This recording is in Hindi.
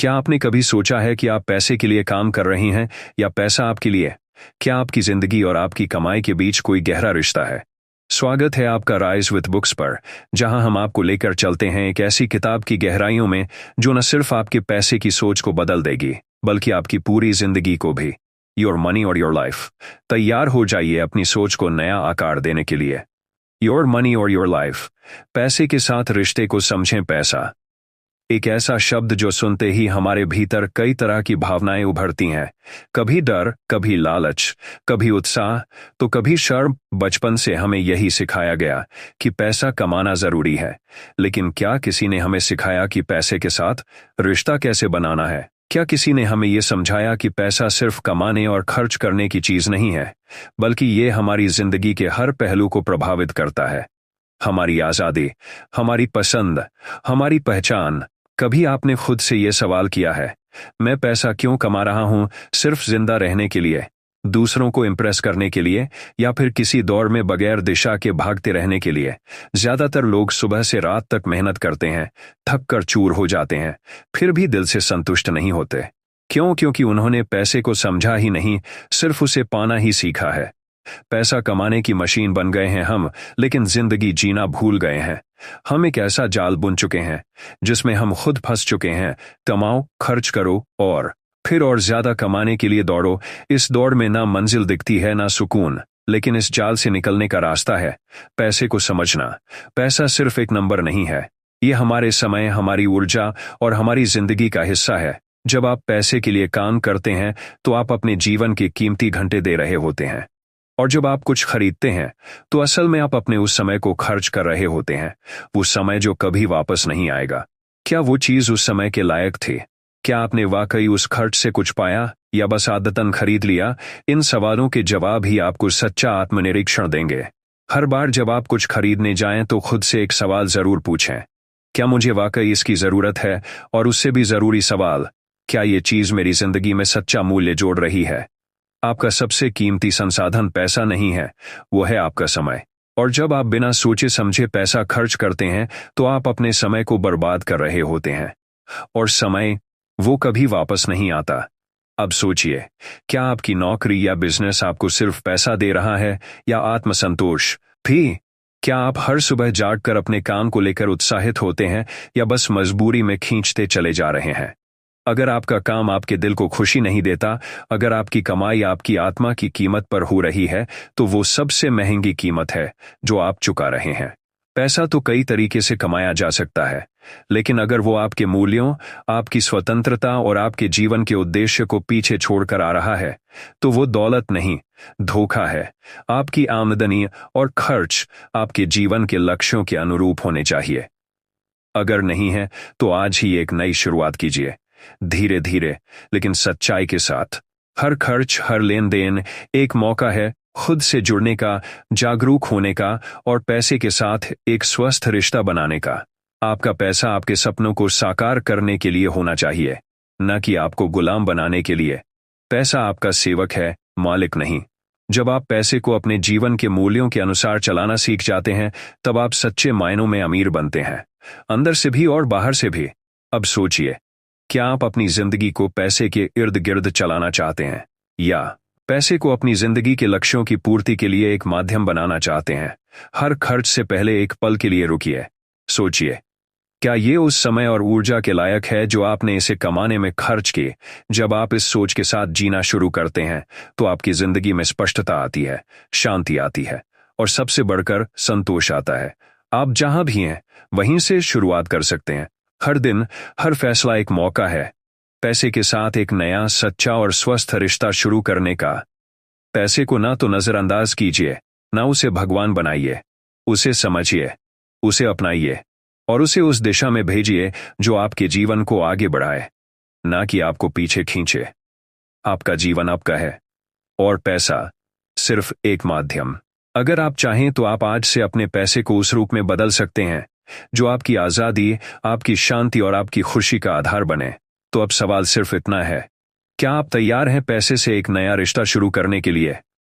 क्या आपने कभी सोचा है कि आप पैसे के लिए काम कर रही हैं या पैसा आपके लिए? क्या आपकी जिंदगी और आपकी कमाई के बीच कोई गहरा रिश्ता है? स्वागत है आपका राइज विद बुक्स पर, जहां हम आपको लेकर चलते हैं एक ऐसी किताब की गहराइयों में जो न सिर्फ आपके पैसे की सोच को बदल देगी, बल्कि आपकी पूरी जिंदगी को भी। योर मनी और योर लाइफ। तैयार हो जाइए अपनी सोच को नया आकार देने के लिए। योर मनी और योर लाइफ। पैसे के साथ रिश्ते को समझें। पैसा एक ऐसा शब्द जो सुनते ही हमारे भीतर कई तरह की भावनाएं उभरती हैं। कभी डर, कभी लालच, कभी उत्साह, तो कभी शर्म। बचपन से हमें यही सिखाया गया कि पैसा कमाना जरूरी है, लेकिन क्या किसी ने हमें सिखाया कि पैसे के साथ रिश्ता कैसे बनाना है? क्या किसी ने हमें यह समझाया कि पैसा सिर्फ कमाने और खर्च करने की चीज नहीं है, बल्कि ये हमारी जिंदगी के हर पहलू को प्रभावित करता है? हमारी आजादी, हमारी पसंद, हमारी पहचान। कभी आपने खुद से यह सवाल किया है, मैं पैसा क्यों कमा रहा हूं? सिर्फ जिंदा रहने के लिए, दूसरों को इम्प्रेस करने के लिए, या फिर किसी दौर में बगैर दिशा के भागते रहने के लिए? ज्यादातर लोग सुबह से रात तक मेहनत करते हैं, थक कर चूर हो जाते हैं, फिर भी दिल से संतुष्ट नहीं होते। क्यों? क्योंकि उन्होंने पैसे को समझा ही नहीं, सिर्फ उसे पाना ही सीखा है। पैसा कमाने की मशीन बन गए हैं हम, लेकिन जिंदगी जीना भूल गए हैं। हम एक ऐसा जाल बुन चुके हैं जिसमें हम खुद फंस चुके हैं। कमाओ, खर्च करो और फिर और ज्यादा कमाने के लिए दौड़ो। इस दौड़ में ना मंजिल दिखती है, ना सुकून, लेकिन इस जाल से निकलने का रास्ता है पैसे को समझना। पैसा सिर्फ एक नंबर नहीं है, ये हमारे समय, हमारी ऊर्जा और हमारी जिंदगी का हिस्सा है। जब आप पैसे के लिए काम करते हैं तो आप अपने जीवन के कीमती घंटे दे रहे होते हैं, और जब आप कुछ खरीदते हैं तो असल में आप अपने उस समय को खर्च कर रहे होते हैं, वो समय जो कभी वापस नहीं आएगा। क्या वो चीज उस समय के लायक थी? क्या आपने वाकई उस खर्च से कुछ पाया, या बस आदतन खरीद लिया? इन सवालों के जवाब ही आपको सच्चा आत्मनिरीक्षण देंगे। हर बार जब आप कुछ खरीदने जाएं तो खुद से एक सवाल जरूर पूछें, क्या मुझे वाकई इसकी जरूरत है? और उससे भी जरूरी सवाल, क्या ये चीज मेरी जिंदगी में सच्चा मूल्य जोड़ रही है? आपका सबसे कीमती संसाधन पैसा नहीं है, वो है आपका समय। और जब आप बिना सोचे समझे पैसा खर्च करते हैं तो आप अपने समय को बर्बाद कर रहे होते हैं, और समय वो कभी वापस नहीं आता। अब सोचिए, क्या आपकी नौकरी या बिजनेस आपको सिर्फ पैसा दे रहा है, या आत्मसंतोष भी? क्या आप हर सुबह जागकर अपने काम को लेकर उत्साहित होते हैं, या बस मजबूरी में खींचते चले जा रहे हैं? अगर आपका काम आपके दिल को खुशी नहीं देता, अगर आपकी कमाई आपकी आत्मा की कीमत पर हो रही है, तो वो सबसे महंगी कीमत है जो आप चुका रहे हैं। पैसा तो कई तरीके से कमाया जा सकता है, लेकिन अगर वो आपके मूल्यों, आपकी स्वतंत्रता और आपके जीवन के उद्देश्य को पीछे छोड़कर आ रहा है, तो वो दौलत नहीं, धोखा है। आपकी आमदनी और खर्च आपके जीवन के लक्ष्यों के अनुरूप होने चाहिए। अगर नहीं है तो आज ही एक नई शुरुआत कीजिए, धीरे धीरे लेकिन सच्चाई के साथ। हर खर्च, हर लेन देन एक मौका है खुद से जुड़ने का, जागरूक होने का, और पैसे के साथ एक स्वस्थ रिश्ता बनाने का। आपका पैसा आपके सपनों को साकार करने के लिए होना चाहिए, न कि आपको गुलाम बनाने के लिए। पैसा आपका सेवक है, मालिक नहीं। जब आप पैसे को अपने जीवन के मूल्यों के अनुसार चलाना सीख जाते हैं, तब आप सच्चे मायनों में अमीर बनते हैं, अंदर से भी और बाहर से भी। अब सोचिए, क्या आप अपनी जिंदगी को पैसे के इर्द गिर्द चलाना चाहते हैं, या पैसे को अपनी जिंदगी के लक्ष्यों की पूर्ति के लिए एक माध्यम बनाना चाहते हैं? हर खर्च से पहले एक पल के लिए रुकिए, सोचिए, क्या ये उस समय और ऊर्जा के लायक है जो आपने इसे कमाने में खर्च की? जब आप इस सोच के साथ जीना शुरू करते हैं तो आपकी जिंदगी में स्पष्टता आती है, शांति आती है, और सबसे बढ़कर संतोष आता है। आप जहां भी हैं वहीं से शुरुआत कर सकते हैं। हर दिन, हर फैसला एक मौका है पैसे के साथ एक नया, सच्चा और स्वस्थ रिश्ता शुरू करने का। पैसे को ना तो नजरअंदाज कीजिए, ना उसे भगवान बनाइए। उसे समझिए, उसे अपनाइए, और उसे उस दिशा में भेजिए जो आपके जीवन को आगे बढ़ाए, ना कि आपको पीछे खींचे। आपका जीवन आपका है, और पैसा सिर्फ एक माध्यम। अगर आप चाहें तो आप आज से अपने पैसे को उस रूप में बदल सकते हैं जो आपकी आजादी, आपकी शांति और आपकी खुशी का आधार बने। तो अब सवाल सिर्फ इतना है, क्या आप तैयार हैं पैसे से एक नया रिश्ता शुरू करने के लिए?